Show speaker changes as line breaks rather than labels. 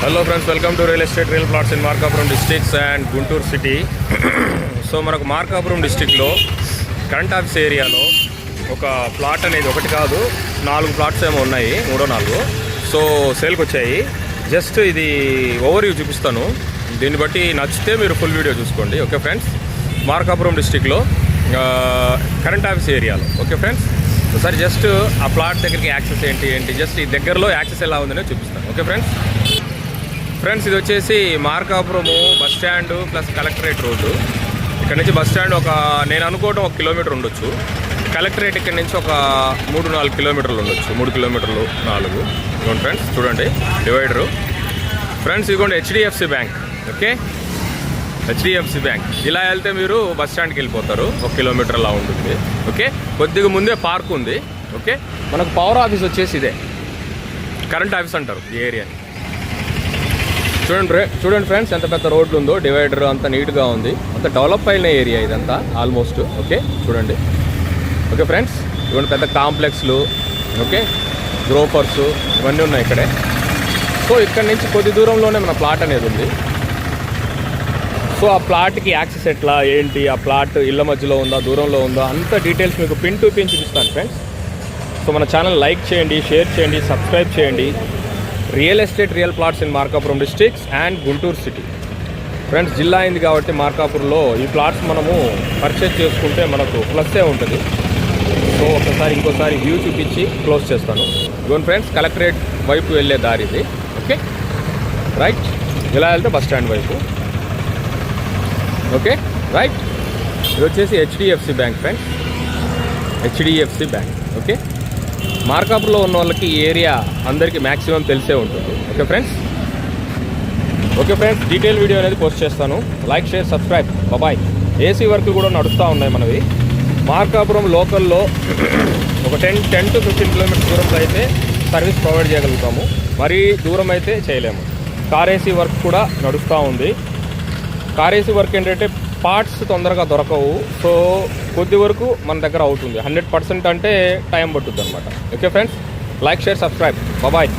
Hello friends, welcome to real estate real plots in Markapuram districts and Guntur city. So మనకు మార్కాపురం డిస్ట్రిక్ట్లో current office ఏరియాలో ఒక plot అనేది ఒకటి కాదు 4 ప్లాట్స్ ఏమో ఉన్నాయి, 3-4. సో సేల్కి వచ్చాయి. జస్ట్ ఇది ఓవర్ వ్యూ చూపిస్తాను. దీన్ని బట్టి నచ్చితే మీరు ఫుల్ వీడియో చూసుకోండి. ఓకే ఫ్రెండ్స్, మార్కాపురం డిస్ట్రిక్ట్లో కరెంట్ ఆఫీస్ ఏరియాలో. ఓకే ఫ్రెండ్స్, ఒకసారి జస్ట్ ఆ ప్లాట్ దగ్గరికి యాక్సెస్ ఏంటి జస్ట్ ఈ దగ్గరలో యాక్సెస్ ఎలా ఉందనే చూపిస్తాను. ఓకే ఫ్రెండ్స్, ఇది వచ్చేసి Markapuram bus stand plus collectorate road. ఇక్కడ నుంచి బస్ స్టాండ్ నేను అనుకోవడం 1 కిలోమీటర్ ఉండొచ్చు. కలెక్టరేట్ ఇక్కడ నుంచి ఒక 3-4 కిలోమీటర్లు ఉండొచ్చు, 3 కిలోమీటర్లు 4. ఇదిగోండి ఫ్రెండ్స్, చూడండి డివైడరు. ఫ్రెండ్స్ ఇదిగోండి HDFC bank. Okay, HDFC bank. ఇలా వెళ్తే మీరు బస్ స్టాండ్కి వెళ్ళిపోతారు, 1 కిలోమీటర్ అలా ఉంటుంది. ఓకే, కొద్దిగా ముందే పార్క్ ఉంది. ఓకే, మనకు పవర్ ఆఫీస్ వచ్చేసి ఇదే, కరెంట్ ఆఫీస్ అంటారు ఈ ఏరియాని. చూడండి ఫ్రెండ్స్, ఎంత పెద్ద రోడ్లు ఉందో, డివైడర్ అంతా నీట్గా ఉంది, అంత డెవలప్ అయిన ఏరియా ఇదంతా ఆల్మోస్ట్. ఓకే చూడండి. ఓకే ఫ్రెండ్స్, ఇవన్నీ పెద్ద కాంప్లెక్స్లు, ఓకే గ్రోఫర్స్ ఇవన్నీ ఉన్నాయి ఇక్కడే. సో ఇక్కడ నుంచి కొద్ది దూరంలోనే మన ప్లాట్ అనేది ఉంది. సో ఆ ప్లాట్కి యాక్సెస్ ఎట్లా ఏంటి, ఆ ప్లాట్ ఇళ్ళ మధ్యలో ఉందా దూరంలో ఉందా అంత డీటెయిల్స్ మీకు పిన్ టు పిన్ చూపిస్తాను ఫ్రెండ్స్. సో మన ఛానల్ లైక్ చేయండి, షేర్ చేయండి, సబ్స్క్రైబ్ చేయండి. Real estate real plots in Markapuram districts and Guntur city. Friends, జిల్లా అయింది కాబట్టి మార్కాపురంలో ఈ ప్లాట్స్ మనము పర్చేజ్ చేసుకుంటే మనకు ప్లస్సే ఉంటుంది. సో ఇంకోసారి వ్యూ చూపించి క్లోజ్ చేస్తాను. ఇవన్నీ ఫ్రెండ్స్, కలెక్టరేట్ వైపు వెళ్ళే దారి ఇది. ఓకే రైట్, ఇలా వెళ్తే బస్ స్టాండ్ వైపు. ఓకే రైట్, ఇది వచ్చేసి HDFC bank friends, HDFC bank. Okay, మార్కాపురంలో ఉన్న వాళ్ళకి ఈ ఏరియా అందరికీ మ్యాక్సిమం తెలిసే ఉంటుంది. ఓకే ఫ్రెండ్స్, డీటెయిల్ వీడియో అనేది పోస్ట్ చేస్తాను. Like, share, subscribe. Bye. AC work కూడా నడుస్తూ ఉన్నాయి మనవి. మార్కాపురం లోకల్లో ఒక 10 to 15 కిలోమీటర్స్ దూరంలో అయితే సర్వీస్ ప్రొవైడ్ చేయగలుగుతాము, మరీ దూరం అయితే చేయలేము. కార్ ఏసీ వర్క్ కూడా నడుస్తూ ఉంది. కార్ ఏసీ వర్క్ ఏంటంటే పార్ట్స్ తొందరగా దొరకవు. సో కొద్ది వరకు మన దగ్గర అవుతుంది. 100% అంటే టైం పట్టుద్ది అనమాట. Okay friends, like, share, subscribe. Bye.